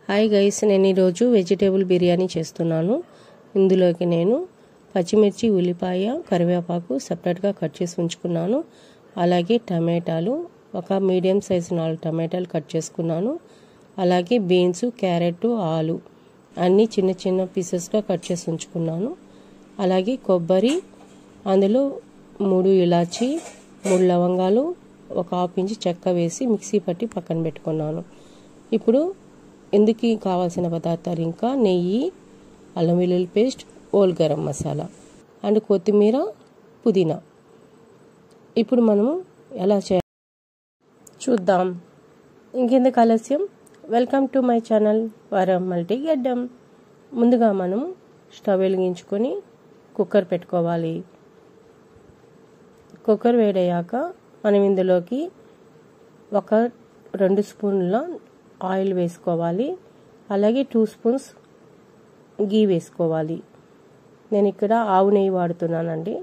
Hi guys, నేను ఈరోజు vegetable biryani చేస్తున్నాను. ఇందులోకి నేను పచ్చిమిర్చి, ఉల్లిపాయ, కరివేపాకు సపరేట్గా కట్ చేసి ఉంచుకున్నాను. అలాగే టమాటాలు, ఒక మీడియం సైజు 4 టమాటాలు కట్ చేసుకున్నాను. అలాగే బీన్స్, క్యారెట్, ఆలు అన్నీ చిన్న చిన్న పీసెస్గా కట్ చేసి ఉంచుకున్నాను. అలాగే కొబ్బరి, అందులో 3 ఇలాచి, 3 లవంగాలు, ఒక హాఫ్ ఇంచ్ చెక్క వేసి మిక్సీ పట్టి పక్కన పెట్టుకున్నాను. ఇప్పుడు ఇందుకు కావాల్సిన పదార్థాలు ఇంకా నెయ్యి, అల్లం వెల్లుల్లి paste, whole garam masala and కొత్తిమీర, పుదీనా. ఇప్పుడు మనము ఎలా చేయాలి చూద్దాం. ఇంకెందుకు ఆలస్యం, వెల్కమ్ టు మై ఛానల్ వరం మల్టీ గడ్డం. ముందుగా మనము స్టవ్ వెలిగించుకొని కుక్కర్ పెట్టుకోవాలి. కుక్కర్ వేడయ్యాక మనం ఇందులోకి ఒక 2 స్పూన్ల ఆయిల్ వేసుకోవాలి. అలాగే 2 స్పూన్స్ గీ వేసుకోవాలి. నేను ఇక్కడ ఆవు నెయ్యి వాడుతున్నానండి.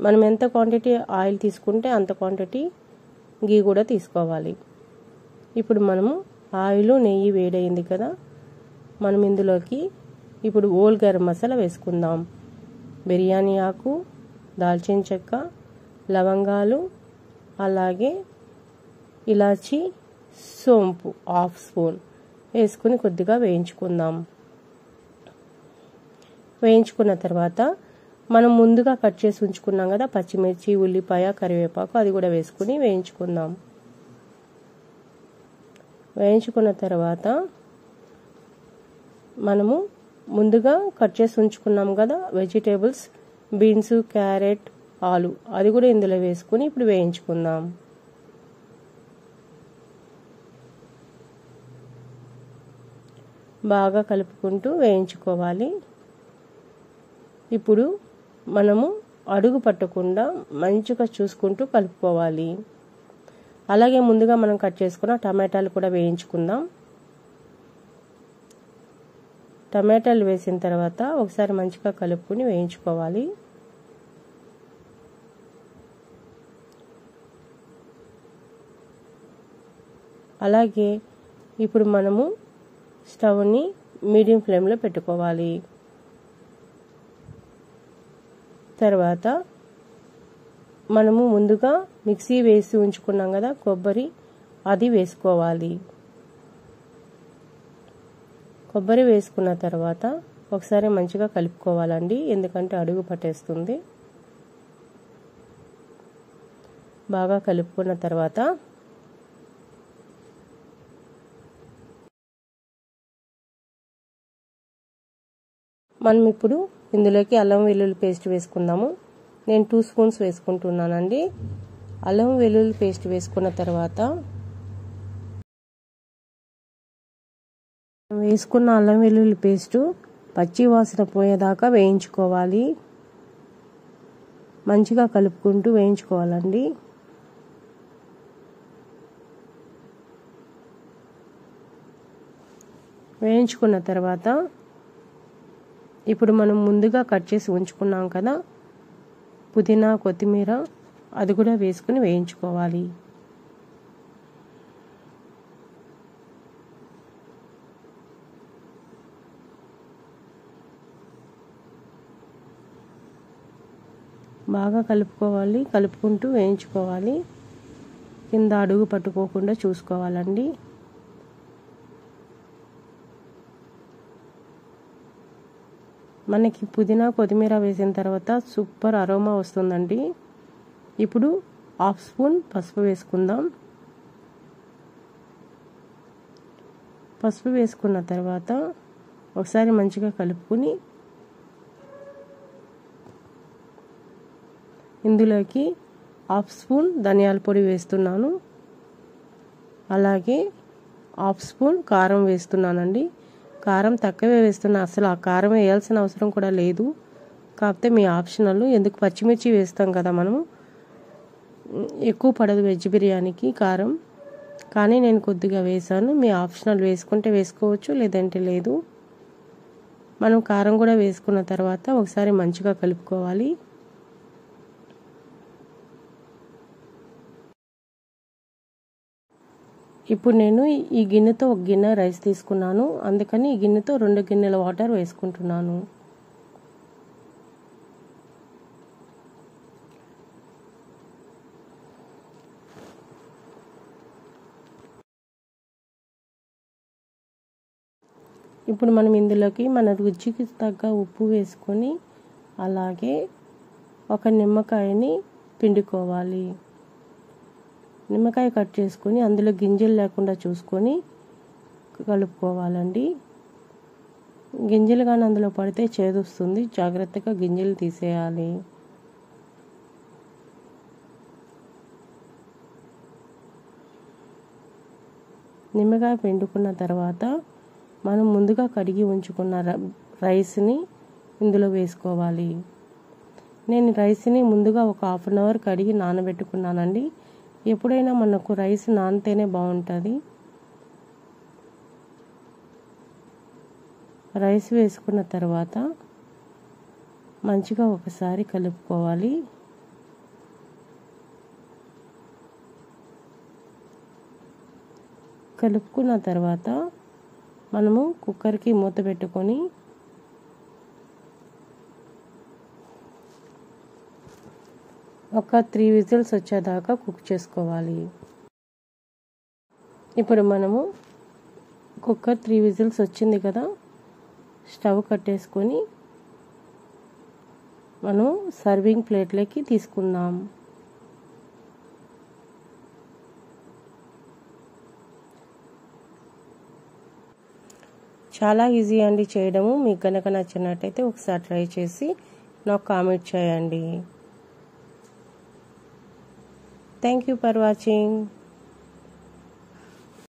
మనం ఎంత క్వాంటిటీ ఆయిల్ తీసుకుంటే అంత క్వాంటిటీ గీ కూడా తీసుకోవాలి. ఇప్పుడు మనము ఆయిల్, నెయ్యి వేడైంది కదా, మనం ఇందులోకి ఇప్పుడు హోల్ గరం మసాలా వేసుకుందాం. బిర్యానీ ఆకు, దాల్చిన చెక్క, లవంగాలు, అలాగే ఇలాచి, సోంపు హాఫ్ స్పూన్ వేసుకుని కొద్దిగా వేయించుకుందాం. వేయించుకున్న తర్వాత మనం ముందుగా కట్ చేసి ఉంచుకున్నాం కదా పచ్చిమిర్చి, ఉల్లిపాయ, కరివేపాకు, అది కూడా వేసుకుని వేయించుకుందాం. వేయించుకున్న తర్వాత మనము ముందుగా కట్ చేసి ఉంచుకున్నాం కదా వెజిటేబుల్స్, బీన్స్, క్యారెట్, ఆలు, అది కూడా ఇందులో వేసుకుని ఇప్పుడు వేయించుకుందాం. బాగా కలుపుకుంటూ వేయించుకోవాలి. ఇప్పుడు మనము అడుగు పట్టకుండా మంచిగా చూసుకుంటూ కలుపుకోవాలి. అలాగే ముందుగా మనం కట్ చేసుకున్న టమాటాలు కూడా వేయించుకుందాం. టమాటాలు వేసిన తర్వాత ఒకసారి మంచిగా కలుపుకొని వేయించుకోవాలి. అలాగే ఇప్పుడు మనము స్టవ్ని మీడియం ఫ్లేమ్లో పెట్టుకోవాలి. తర్వాత మనము ముందుగా మిక్సీ వేసి ఉంచుకున్నాం కదా కొబ్బరి, అది వేసుకోవాలి. కొబ్బరి వేసుకున్న తర్వాత ఒకసారి మంచిగా కలుపుకోవాలండి, ఎందుకంటే అడుగు పట్టేస్తుంది. బాగా కలుపుకున్న తర్వాత మనం ఇప్పుడు ఇందులోకి అల్లం వెల్లుల్లి పేస్ట్ వేసుకుందాము. నేను 2 స్పూన్స్ వేసుకుంటున్నానండి. అల్లం వెల్లుల్లి పేస్ట్ వేసుకున్న తర్వాత వేసుకున్న అల్లం వెల్లుల్లి పేస్టు పచ్చి వాసన పోయేదాకా వేయించుకోవాలి. మంచిగా కలుపుకుంటూ వేయించుకోవాలండి. వేయించుకున్న తర్వాత ఇప్పుడు మనం ముందుగా కట్ చేసి ఉంచుకున్నాం కదా పుదీనా, కొత్తిమీర, అది కూడా వేసుకుని వేయించుకోవాలి. బాగా కలుపుకోవాలి, కలుపుకుంటూ వేయించుకోవాలి. కింద అడుగు పట్టుకోకుండా చూసుకోవాలండి. మనకి పుదీనా, కొత్తిమీర వేసిన తర్వాత సూపర్ అరోమా వస్తుందండి. ఇప్పుడు హాఫ్ స్పూన్ పసుపు వేసుకుందాం. పసుపు వేసుకున్న తర్వాత ఒకసారి మంచిగా కలుపుకొని ఇందులోకి హాఫ్ స్పూన్ ధనియాల పొడి వేస్తున్నాను. అలాగే హాఫ్ స్పూన్ కారం వేస్తున్నానండి. కారం తక్కువే వేస్తున్నా, అసలు ఆ కారం వేయాల్సిన అవసరం కూడా లేదు, కాకపోతే మీ ఆప్షనల్. ఎందుకు, పచ్చిమిర్చి వేస్తాం కదా మనము, ఎక్కువ పడదు వెజ్ బిర్యానీకి కారం, కానీ నేను కొద్దిగా వేసాను. మీ ఆప్షనల్, వేసుకుంటే వేసుకోవచ్చు, లేదంటే లేదు. మనం కారం కూడా వేసుకున్న తర్వాత ఒకసారి మంచిగా కలుపుకోవాలి. ఇప్పుడు నేను ఈ గిన్నెతో ఒక గిన్నె రైస్ తీసుకున్నాను, అందుకని ఈ గిన్నెతో 2 గిన్నెల వాటర్ వేసుకుంటున్నాను. ఇప్పుడు మనం ఇందులోకి మన రుచికి తగ్గ ఉప్పు వేసుకొని అలాగే ఒక నిమ్మకాయని పిండుకోవాలి. నిమ్మకాయ కట్ చేసుకొని అందులో గింజలు లేకుండా చూసుకొని కలుపుకోవాలండి. గింజలు కానీ అందులో పడితే చేదొస్తుంది, జాగ్రత్తగా గింజలు తీసేయాలి. నిమ్మకాయ పిండుకున్న తర్వాత మనం ముందుగా కడిగి ఉంచుకున్న రైస్ని ఇందులో వేసుకోవాలి. నేను రైస్ని ముందుగా ఒక 1/2 అవర్ కడిగి నానబెట్టుకున్నానండి. ఎప్పుడైనా మనకు రైస్ నానితేనే బాగుంటుంది. రైస్ వేసుకున్న తర్వాత మంచిగా ఒకసారి కలుపుకోవాలి. కలుపుకున్న తర్వాత మనము కుక్కర్కి మూత పెట్టుకొని ఒక 3 విజిల్స్ వచ్చేదాకా కుక్ చేసుకోవాలి. ఇప్పుడు మనము కుక్కర్ 3 విజిల్స్ వచ్చింది కదా, స్టవ్ కట్టేసుకొని మనం సర్వింగ్ ప్లేట్లోకి తీసుకుందాం. చాలా ఈజీ అండి చేయడము. మీకు కనుక నచ్చినట్టయితే ఒకసారి ట్రై చేసి నాకు కామెంట్ చేయండి. Thank you for watching.